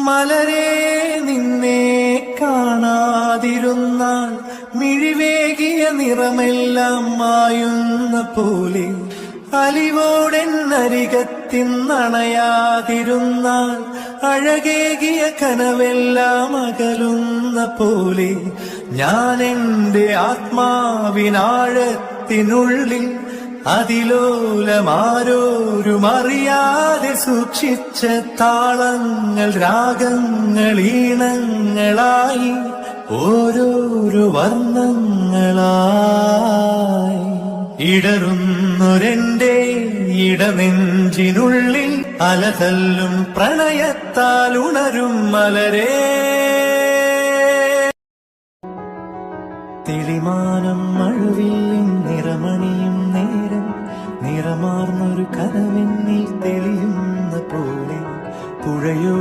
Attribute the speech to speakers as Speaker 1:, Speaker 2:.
Speaker 1: മലരേ നിന്നെ കാണാതിരുന്നാൽ മിഴിവേകിയ നിറമെല്ലാം മായുന്ന പോലെ അലിവോടെന്നരികത്തിന്നണയാതിരുന്നാൽ അഴകേകിയ കനവെല്ലാം അകലുന്ന പോലെ ഞാൻ എന്റെ ആത്മാവിനാഴത്തിനുള്ളിൽ അതിലോലമാരോരും അറിയാതെ സൂക്ഷിച്ച താളങ്ങൾ രാഗങ്ങൾ ഈണങ്ങളായി ഓരോരോ വർണ്ണങ്ങളായി ഇടറുന്നൊരെന്റെ ഇടനെഞ്ചിനുള്ളിൽ അലതല്ലും പ്രണയത്താൽ ഉണരും മലരേ. തെളിമാനം മഴവില്ലിൻ നിറമണിയും നേരം നിറമാർന്നൊരു കനവെന്നിൽ തെളിയുന്ന പോലെ പുഴയോ